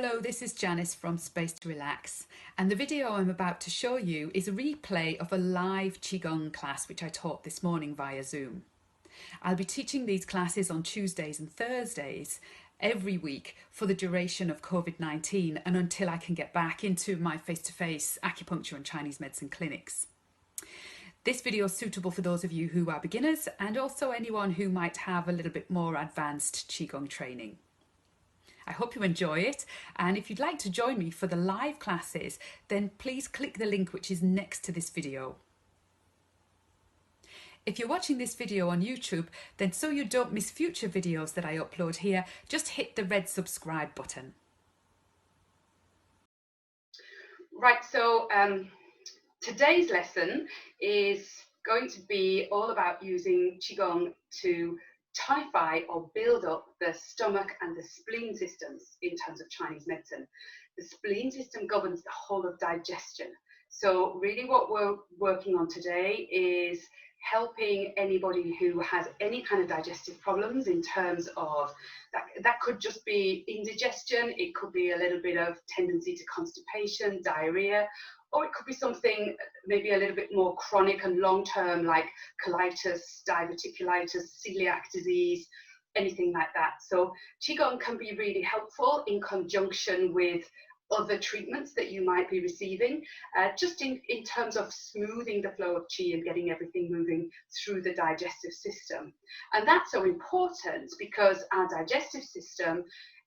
Hello, this is Janice from Space to Relax, and the video I'm about to show you is a replay of a live Qigong class which I taught this morning via Zoom. I'll be teaching these classes on Tuesdays and Thursdays every week for the duration of COVID-19 and until I can get back into my face-to-face acupuncture and Chinese medicine clinics. This video is suitable for those of you who are beginners and also anyone who might have a little bit more advanced Qigong training. I hope you enjoy it, and if you'd like to join me for the live classes, then please click the link which is next to this video. If you're watching this video on YouTube, then so you don't miss future videos that I upload here, just hit the red subscribe button. Right, so today's lesson is going to be all about using Qigong to tonify or build up the stomach and the spleen systems in terms of Chinese medicine. The spleen system governs the whole of digestion. So really what we're working on today is helping anybody who has any kind of digestive problems in terms of that could just be indigestion, it could be a little bit of tendency to constipation, diarrhea, or it could be something maybe a little bit more chronic and long-term like colitis, diverticulitis, celiac disease, anything like that. So Qigong can be really helpful in conjunction with other treatments that you might be receiving, just in terms of smoothing the flow of qi and getting everything moving through the digestive system. And that's so important because our digestive system,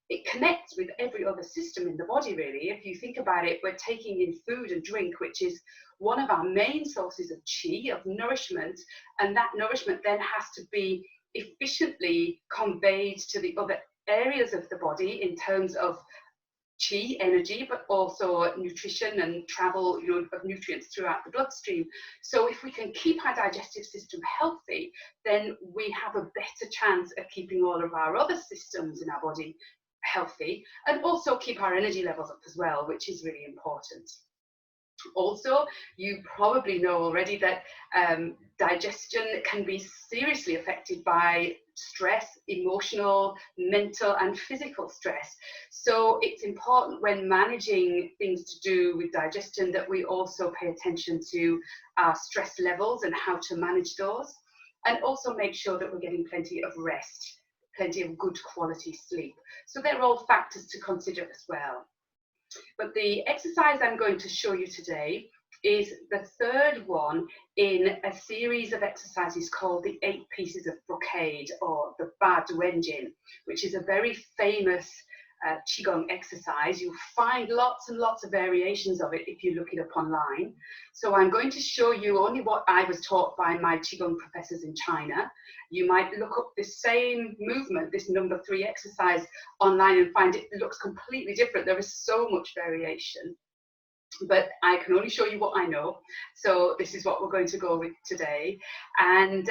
it connects with every other system in the body, really. If you think about it, we're taking in food and drink, which is one of our main sources of qi, of nourishment, and that nourishment then has to be efficiently conveyed to the other areas of the body in terms of qi, energy, but also nutrition and travel of nutrients throughout the bloodstream. So if we can keep our digestive system healthy, then we have a better chance of keeping all of our other systems in our body healthy, and also keep our energy levels up as well, which is really important. Also, you probably know already that digestion can be seriously affected by stress, emotional, mental and physical stress. So it's important when managing things to do with digestion that we also pay attention to our stress levels and how to manage those, and also make sure that we're getting plenty of rest, plenty of good quality sleep. So they're all factors to consider as well. But the exercise I'm going to show you today is the third one in a series of exercises called the 8 pieces of brocade, or the Ba Duanjin, which is a very famous Qigong exercise. You'll find lots and lots of variations of it if you look it up online. So I'm going to show you only what I was taught by my Qigong professors in China. You might look up the same movement, this number 3 exercise, online and find it looks completely different. There is so much variation, but I can only show you what I know. So this is what we're going to go with today. And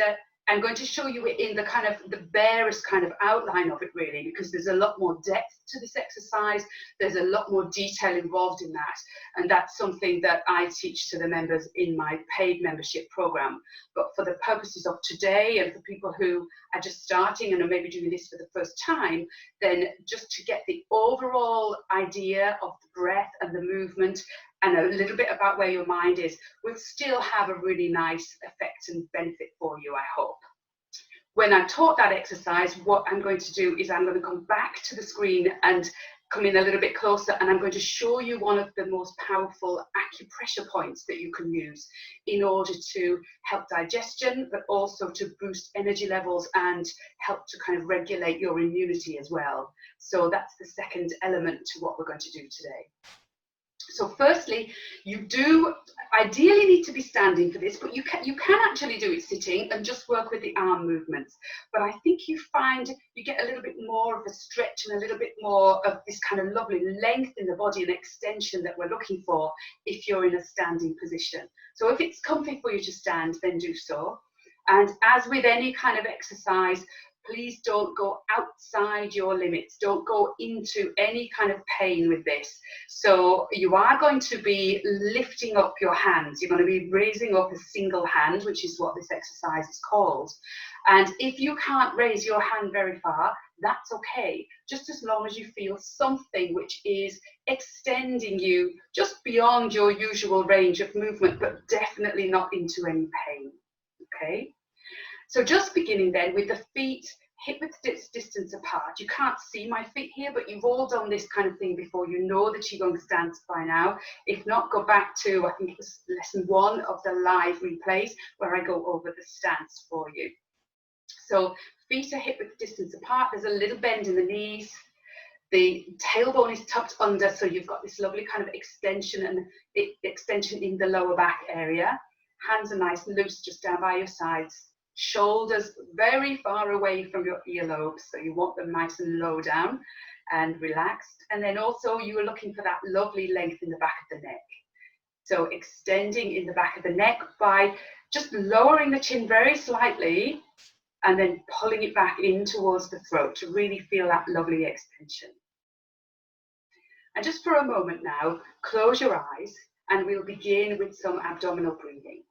I'm going to show you it in the barest kind of outline of it, really, because there's a lot more depth to this exercise. There's a lot more detail involved in that. And that's something that I teach to the members in my paid membership program. But for the purposes of today and for people who are just starting and are maybe doing this for the first time, then just to get the overall idea of the breath and the movement and a little bit about where your mind is, will still have a really nice effect and benefit for you, I hope. When I've taught that exercise, what I'm going to do is I'm going to come back to the screen and come in a little bit closer, and I'm going to show you one of the most powerful acupressure points that you can use in order to help digestion, but also to boost energy levels and help to kind of regulate your immunity as well. So that's the second element to what we're going to do today. So firstly, you do ideally need to be standing for this, but you can actually do it sitting and just work with the arm movements. But I think you find you get a little bit more of a stretch and a little bit more of this kind of lovely length in the body and extension that we're looking for if you're in a standing position. So if it's comfy for you to stand, then do so. And as with any kind of exercise, please don't go outside your limits. Don't go into any kind of pain with this. So you are going to be lifting up your hands. You're going to be raising up a single hand, which is what this exercise is called. And if you can't raise your hand very far, that's okay, just as long as you feel something which is extending you just beyond your usual range of movement, but definitely not into any pain, okay? So just beginning then with the feet hip-width distance apart. You can't see my feet here, but you've all done this kind of thing before. You know the Qigong stance by now. If not, go back to, I think it was lesson 1 of the live replays where I go over the stance for you. So feet are hip-width distance apart. There's a little bend in the knees. The tailbone is tucked under, so you've got this lovely kind of extension and extension in the lower back area. Hands are nice and loose just down by your sides. Shoulders very far away from your earlobes, so you want them nice and low down and relaxed. And then also you are looking for that lovely length in the back of the neck. So extending in the back of the neck by just lowering the chin very slightly and then pulling it back in towards the throat to really feel that lovely extension. And just for a moment now, close your eyes and we'll begin with some abdominal breathing.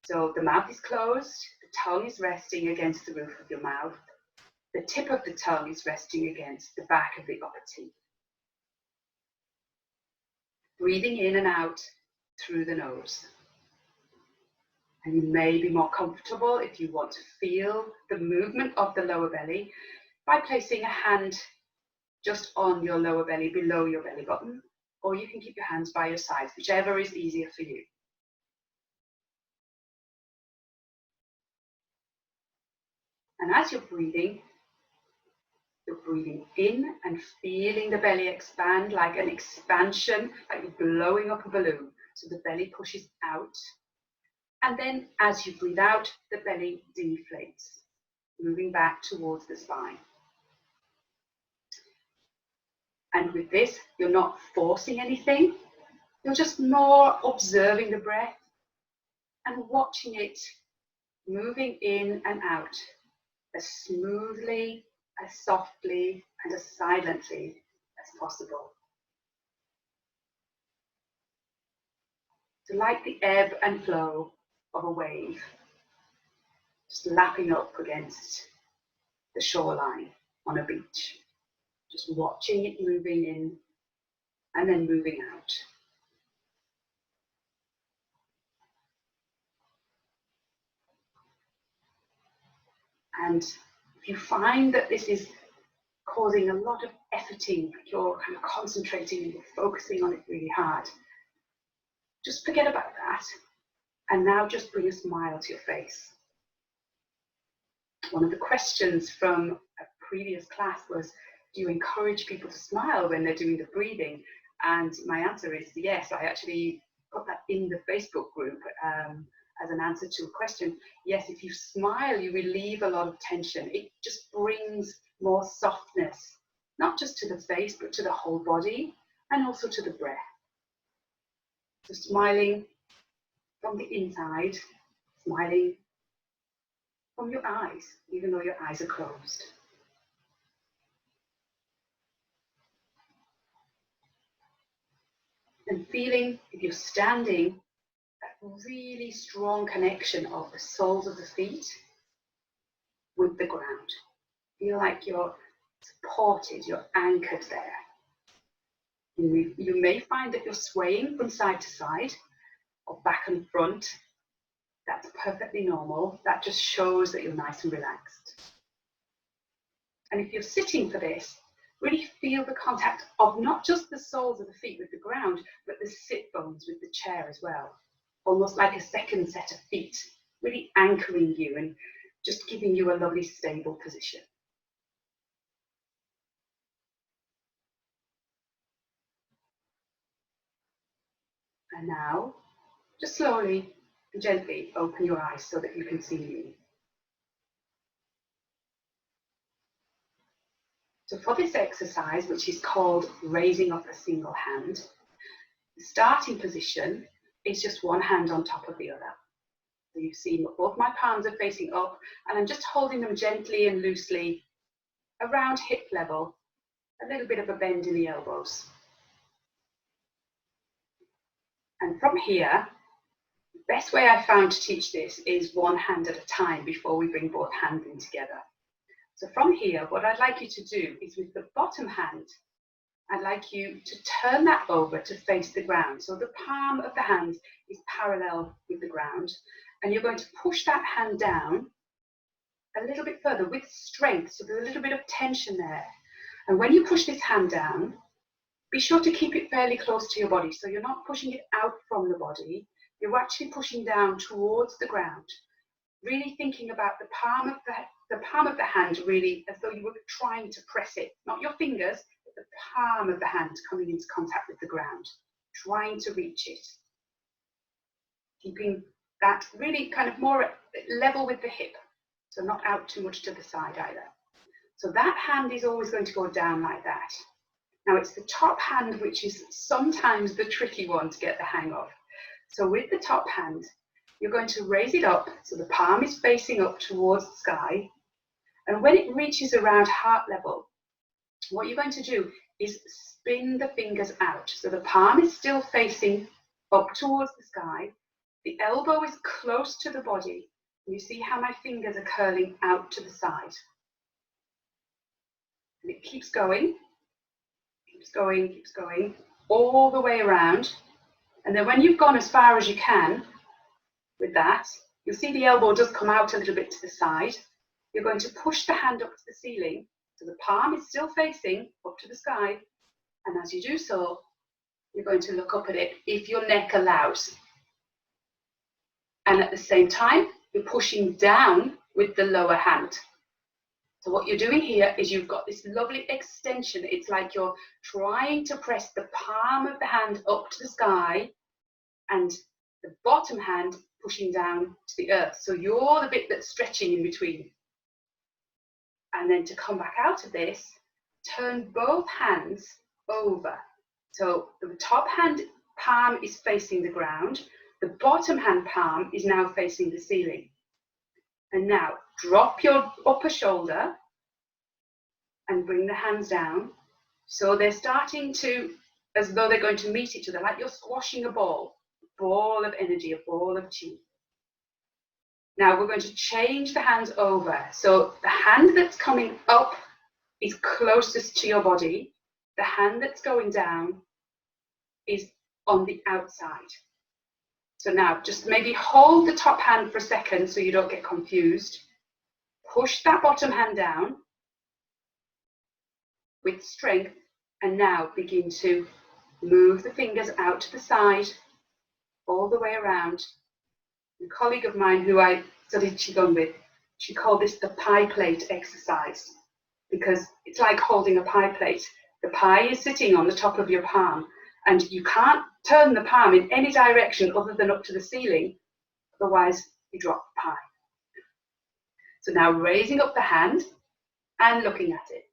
So the mouth is closed, the tongue is resting against the roof of your mouth. The tip of the tongue is resting against the back of the upper teeth. Breathing in and out through the nose. And you may be more comfortable if you want to feel the movement of the lower belly by placing a hand just on your lower belly, below your belly button, or you can keep your hands by your sides, whichever is easier for you. And as you're breathing in and feeling the belly expand like an expansion, like you're blowing up a balloon. So the belly pushes out. And then as you breathe out, the belly deflates, moving back towards the spine. And with this, you're not forcing anything. You're just more observing the breath and watching it moving in and out as smoothly, as softly, and as silently as possible. So like the ebb and flow of a wave, just lapping up against the shoreline on a beach. Just watching it moving in and then moving out. And if you find that this is causing a lot of efforting, you're kind of concentrating and you're focusing on it really hard, just forget about that. And now just bring a smile to your face. One of the questions from a previous class was, do you encourage people to smile when they're doing the breathing? And my answer is yes. I actually put that in the Facebook group as an answer to a question. Yes, if you smile, you relieve a lot of tension. It just brings more softness, not just to the face, but to the whole body and also to the breath. So smiling from the inside, smiling from your eyes, even though your eyes are closed. And feeling, if you're standing, that really strong connection of the soles of the feet with the ground. Feel like you're supported, you're anchored there. You may find that you're swaying from side to side or back and front. That's perfectly normal. That just shows that you're nice and relaxed. And if you're sitting for this, really feel the contact of not just the soles of the feet with the ground, but the sit bones with the chair as well. Almost like a second set of feet, really anchoring you and just giving you a lovely stable position. And now, just slowly and gently open your eyes so that you can see me. So for this exercise, which is called raising up a single hand, the starting position is just one hand on top of the other. So you see both my palms are facing up and I'm just holding them gently and loosely around hip level, a little bit of a bend in the elbows. And from here, the best way I found to teach this is one hand at a time before we bring both hands in together. So from here, what I'd like you to do is with the bottom hand, I'd like you to turn that over to face the ground. So the palm of the hand is parallel with the ground, and you're going to push that hand down a little bit further with strength. So there's a little bit of tension there. And when you push this hand down, be sure to keep it fairly close to your body. So you're not pushing it out from the body. You're actually pushing down towards the ground. Really thinking about the palm of the hand, really as though you were trying to press it. Not your fingers, but the palm of the hand coming into contact with the ground. Trying to reach it. Keeping that really kind of more level with the hip. So not out too much to the side either. So that hand is always going to go down like that. Now it's the top hand which is sometimes the tricky one to get the hang of. So with the top hand, you're going to raise it up so the palm is facing up towards the sky. And when it reaches around heart level, what you're going to do is spin the fingers out. So the palm is still facing up towards the sky. The elbow is close to the body. You see how my fingers are curling out to the side. And it keeps going, keeps going, keeps going, all the way around. And then when you've gone as far as you can with that, you'll see the elbow does come out a little bit to the side. You're going to push the hand up to the ceiling. So the palm is still facing up to the sky. And as you do so, you're going to look up at it if your neck allows. And at the same time, you're pushing down with the lower hand. So what you're doing here is you've got this lovely extension. It's like you're trying to press the palm of the hand up to the sky and the bottom hand pushing down to the earth. So you're the bit that's stretching in between. And then to come back out of this, turn both hands over. So the top hand palm is facing the ground. The bottom hand palm is now facing the ceiling. And now drop your upper shoulder and bring the hands down. So they're starting to, as though they're going to meet each other, like you're squashing a ball of energy, a ball of chi. Now we're going to change the hands over. So the hand that's coming up is closest to your body. The hand that's going down is on the outside. So now just maybe hold the top hand for a second so you don't get confused. Push that bottom hand down with strength and now begin to move the fingers out to the side, all the way around. A colleague of mine who I studied Qigong with, she called this the pie plate exercise because it's like holding a pie plate. The pie is sitting on the top of your palm and you can't turn the palm in any direction other than up to the ceiling, otherwise you drop the pie. So now raising up the hand and looking at it,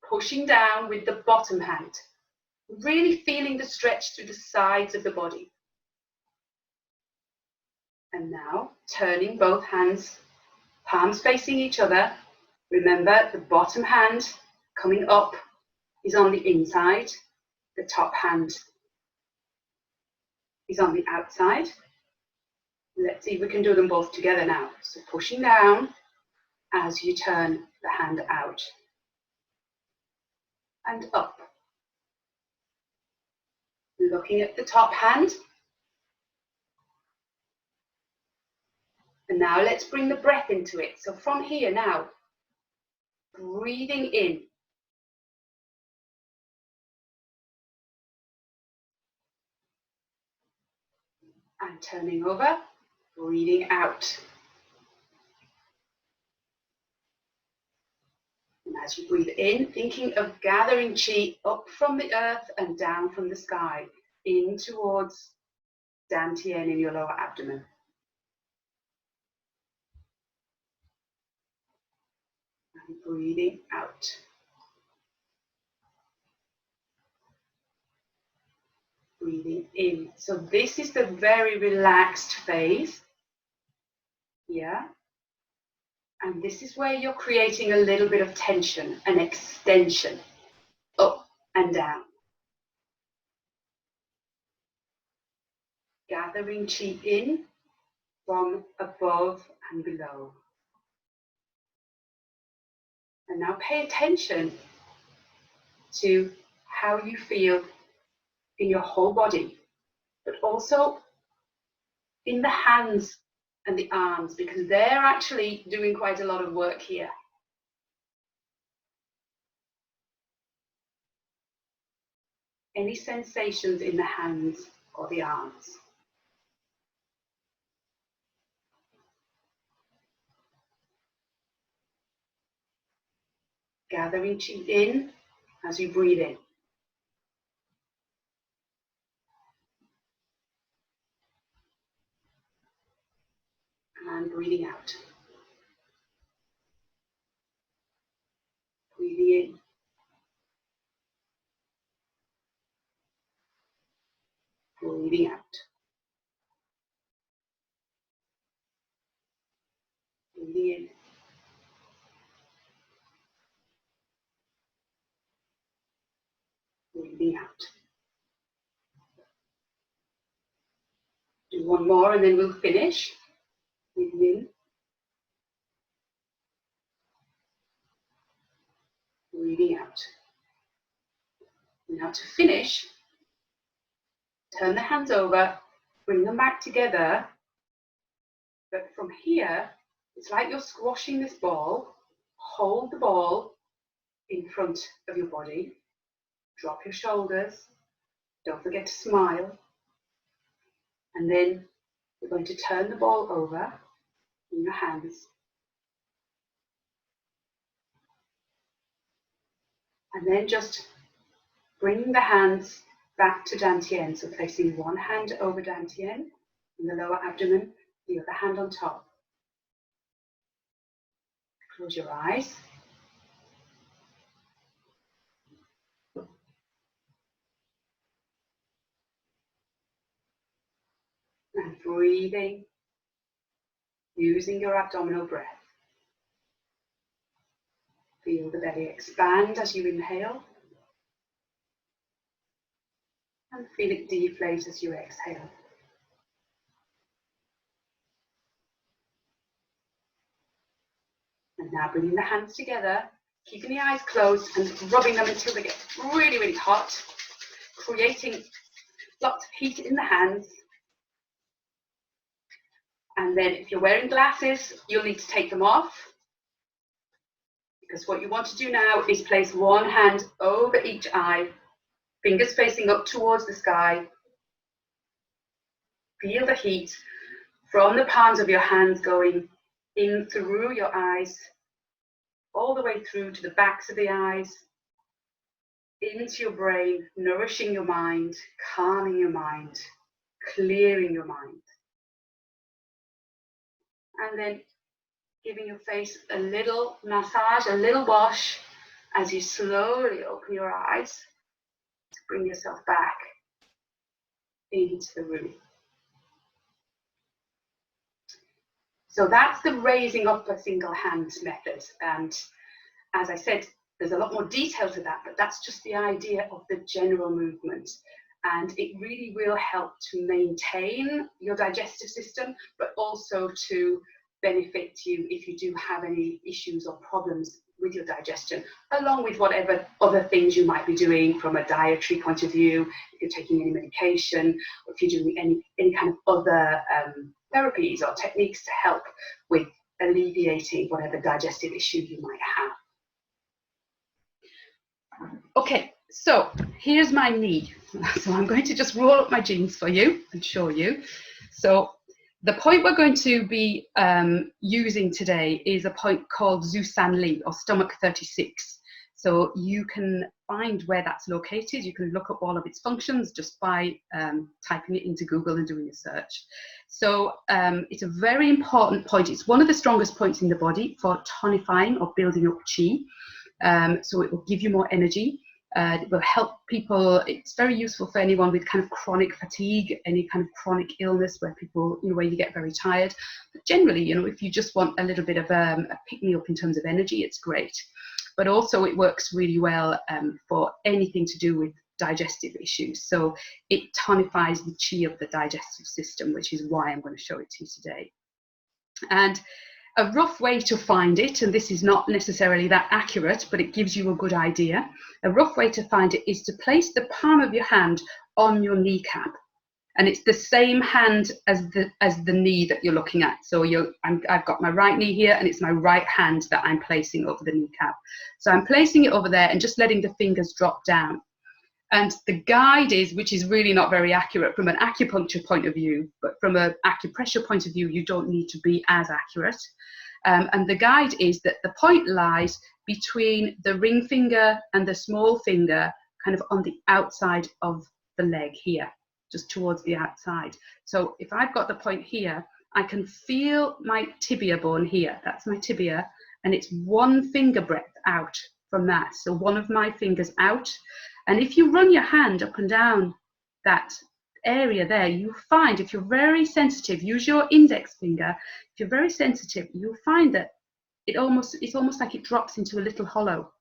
pushing down with the bottom hand, really feeling the stretch through the sides of the body. And now turning both hands, palms facing each other. Remember the bottom hand coming up is on the inside, the top hand is on the outside. Let's see if we can do them both together now. So pushing down as you turn the hand out and up. Looking at the top hand. And now let's bring the breath into it. So from here now, breathing in. And turning over, breathing out. And as you breathe in, thinking of gathering chi up from the earth and down from the sky, in towards Dantian in your lower abdomen. And breathing out. Breathing in. So this is the very relaxed phase. Yeah. And this is where you're creating a little bit of tension, an extension, up and down. Gathering chi in from above and below. And now pay attention to how you feel in your whole body, but also in the hands and the arms, because they're actually doing quite a lot of work here. Any sensations in the hands or the arms? Gathering chi in as you breathe in. And breathing out. Breathing in. Breathing out. Breathing in. Breathing out. Do one more and then we'll finish. Breathing in. Breathing out. Now to finish, turn the hands over, bring them back together. But from here, it's like you're squashing this ball. Hold the ball in front of your body. Drop your shoulders. Don't forget to smile. And then you're going to turn the ball over in your hands. And then just bring the hands back to Dantian. So placing one hand over Dantian in the lower abdomen, the other hand on top. Close your eyes. And breathing, using your abdominal breath. Feel the belly expand as you inhale. And feel it deflate as you exhale. And now bringing the hands together, keeping the eyes closed and rubbing them until they get really, really hot, creating lots of heat in the hands. And then if you're wearing glasses, you'll need to take them off, because what you want to do now is place one hand over each eye, fingers facing up towards the sky. Feel the heat from the palms of your hands going in through your eyes, all the way through to the backs of the eyes, into your brain, nourishing your mind, calming your mind, clearing your mind. And then giving your face a little massage, a little wash, as you slowly open your eyes to bring yourself back into the room. So that's the raising up a single hand method. And as I said, there's a lot more detail to that, but that's just the idea of the general movement. And it really will help to maintain your digestive system, but also to benefit you if you do have any issues or problems with your digestion, along with whatever other things you might be doing from a dietary point of view, if you're taking any medication, or if you're doing any kind of other therapies or techniques to help with alleviating whatever digestive issue you might have. Okay, so here's my knee. So I'm going to just roll up my jeans for you and show you. So the point we're going to be using today is a point called Zusan Li, or stomach 36. So you can find where that's located. You can look up all of its functions just by typing it into Google and doing a search. So it's a very important point. It's one of the strongest points in the body for tonifying or building up chi. So it will give you more energy. It will help people. It's very useful for anyone with kind of chronic fatigue, any kind of chronic illness where people, where you get very tired. But generally, if you just want a little bit of a pick-me-up in terms of energy, it's great. But also it works really well for anything to do with digestive issues. So it tonifies the chi of the digestive system, which is why I'm going to show it to you today. And a rough way to find it, and this is not necessarily that accurate, but it gives you a good idea. A rough way to find it is to place the palm of your hand on your kneecap. And it's the same hand as the knee that you're looking at. So I've got my right knee here, and it's my right hand that I'm placing over the kneecap. So I'm placing it over there and just letting the fingers drop down. And the guide is, which is really not very accurate from an acupuncture point of view, but from an acupressure point of view, you don't need to be as accurate. And the guide is that the point lies between the ring finger and the small finger, kind of on the outside of the leg here, just towards the outside. So if I've got the point here, I can feel my tibia bone here. That's my tibia, and it's one finger breadth out from that. So one of my fingers out. And if you run your hand up and down that area there, you'll find, if you're very sensitive, use your index finger. If you're very sensitive, you'll find that it's almost like it drops into a little hollow.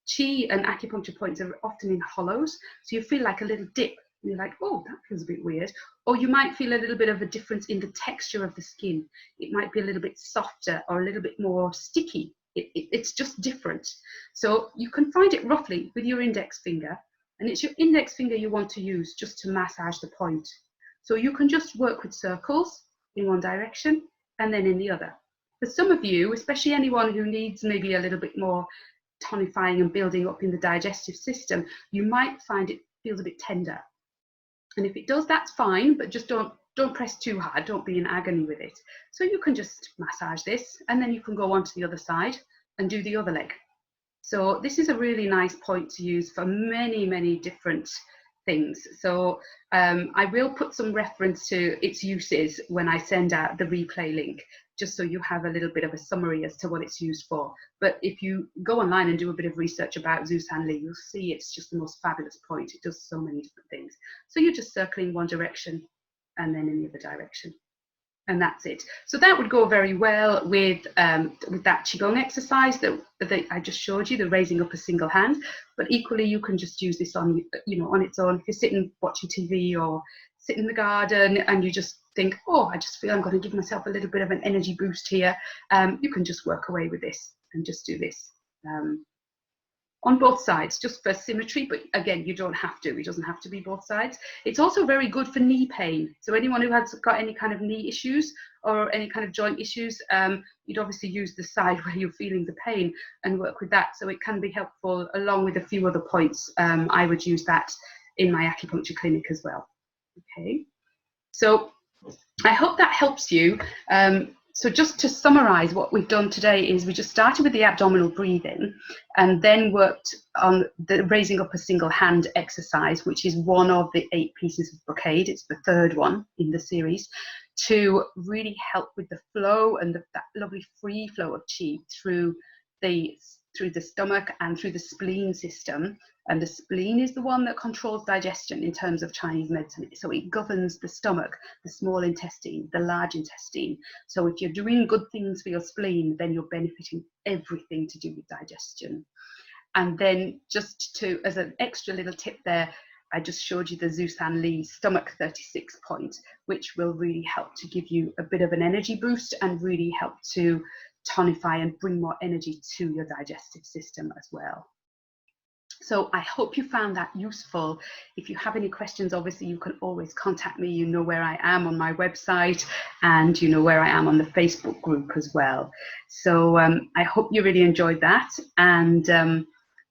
Qi and acupuncture points are often in hollows, so you feel like a little dip. You're like, oh, that feels a bit weird. Or you might feel a little bit of a difference in the texture of the skin. It might be a little bit softer or a little bit more sticky. It's just different. So you can find it roughly with your index finger, and it's your index finger you want to use just to massage the point. So you can just work with circles in one direction and then in the other. For some of you, especially anyone who needs maybe a little bit more tonifying and building up in the digestive system, you might find it feels a bit tender. And if it does, that's fine, but just don't press too hard. Don't be in agony with it. So you can just massage this, and then you can go on to the other side and do the other leg. So this is a really nice point to use for many, many different things. So I will put some reference to its uses when I send out the replay link, just so you have a little bit of a summary as to what it's used for. But if you go online and do a bit of research about Zhu San Li, you'll see it's just the most fabulous point. It does so many different things. So you're just circling one direction and then in the other direction. And that's it. So that would go very well with that Qigong exercise that I just showed you, the raising up a single hand. But equally, you can just use this on, on its own. If you're sitting watching TV or sit in the garden and you just think, oh, I just feel I'm going to give myself a little bit of an energy boost here, you can just work away with this and just do this on both sides, just for symmetry. But again, you don't have to. It doesn't have to be both sides. It's also very good for knee pain. So anyone who has got any kind of knee issues or any kind of joint issues, you'd obviously use the side where you're feeling the pain and work with that. So it can be helpful along with a few other points. I would use that in my acupuncture clinic as well. Okay, so I hope that helps you. So just to summarize, what we've done today is we just started with the abdominal breathing and then worked on the raising up a single hand exercise, which is one of the 8 pieces of brocade. It's the 3rd one in the series, to really help with the flow and that lovely free flow of qi through the stomach and through the spleen system. And the spleen is the one that controls digestion in terms of Chinese medicine. So it governs the stomach, the small intestine, the large intestine. So if you're doing good things for your spleen, then you're benefiting everything to do with digestion. And then just as an extra little tip there, I just showed you the Zhu San Li stomach 36 point, which will really help to give you a bit of an energy boost and really help to tonify and bring more energy to your digestive system as well. So I hope you found that useful. If you have any questions, obviously you can always contact me. You know where I am on my website, and you know where I am on the Facebook group as well. So I hope you really enjoyed that, and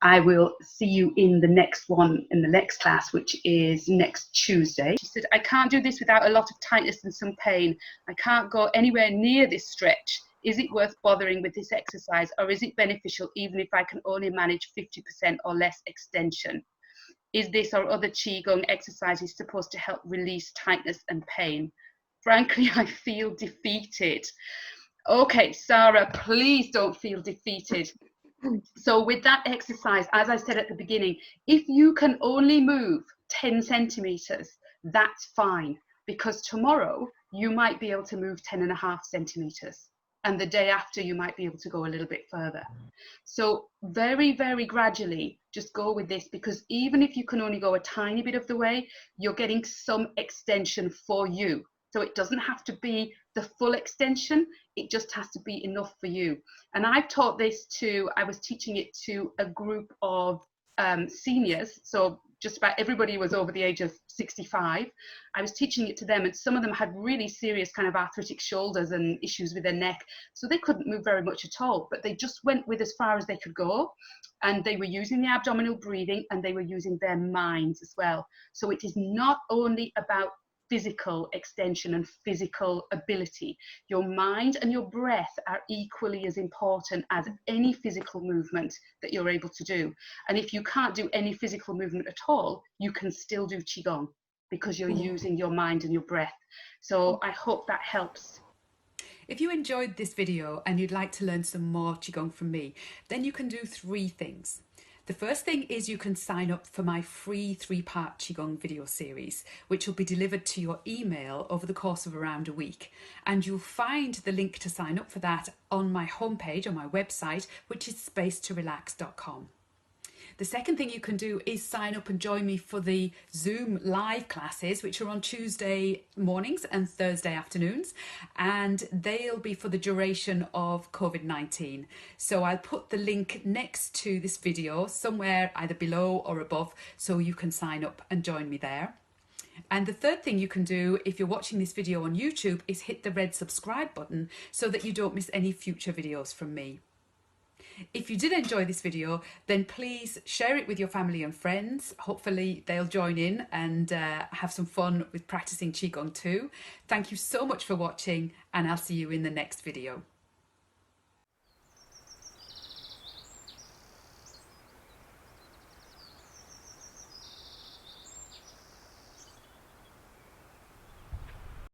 I will see you in the next one, in the next class, which is next Tuesday. She said, I can't do this without a lot of tightness and some pain. I can't go anywhere near this stretch. Is it worth bothering with this exercise, or is it beneficial even if I can only manage 50% or less extension? Is this or other Qigong exercises supposed to help release tightness and pain? Frankly, I feel defeated. Okay, Sarah, please don't feel defeated. So with that exercise, as I said at the beginning, if you can only move 10 centimeters, that's fine, because tomorrow you might be able to move 10.5 centimeters. And the day after, you might be able to go a little bit further. So very, very gradually, just go with this, because even if you can only go a tiny bit of the way, you're getting some extension for you. So it doesn't have to be the full extension, it just has to be enough for you. And I've taught this to, I was teaching it to a group of seniors, so just about everybody was over the age of 65. I was teaching it to them, and some of them had really serious kind of arthritic shoulders and issues with their neck, so they couldn't move very much at all, but they just went with as far as they could go, and they were using the abdominal breathing, and they were using their minds as well. So it is not only about physical extension and physical ability. Your mind and your breath are equally as important as any physical movement that you're able to do. And if you can't do any physical movement at all, you can still do Qigong because you're using your mind and your breath. So I hope that helps. If you enjoyed this video and you'd like to learn some more Qigong from me, then you can do 3 things. The first thing is you can sign up for my free 3-part Qigong video series, which will be delivered to your email over the course of around a week. And you'll find the link to sign up for that on my homepage, on my website, which is spacetorelax.com. The second thing you can do is sign up and join me for the Zoom live classes, which are on Tuesday mornings and Thursday afternoons, and they'll be for the duration of COVID-19. So I'll put the link next to this video somewhere either below or above, so you can sign up and join me there. And the third thing you can do if you're watching this video on YouTube is hit the red subscribe button so that you don't miss any future videos from me. If you did enjoy this video, then please share it with your family and friends. Hopefully they'll join in and have some fun with practicing Qigong too. Thank you so much for watching, and I'll see you in the next video.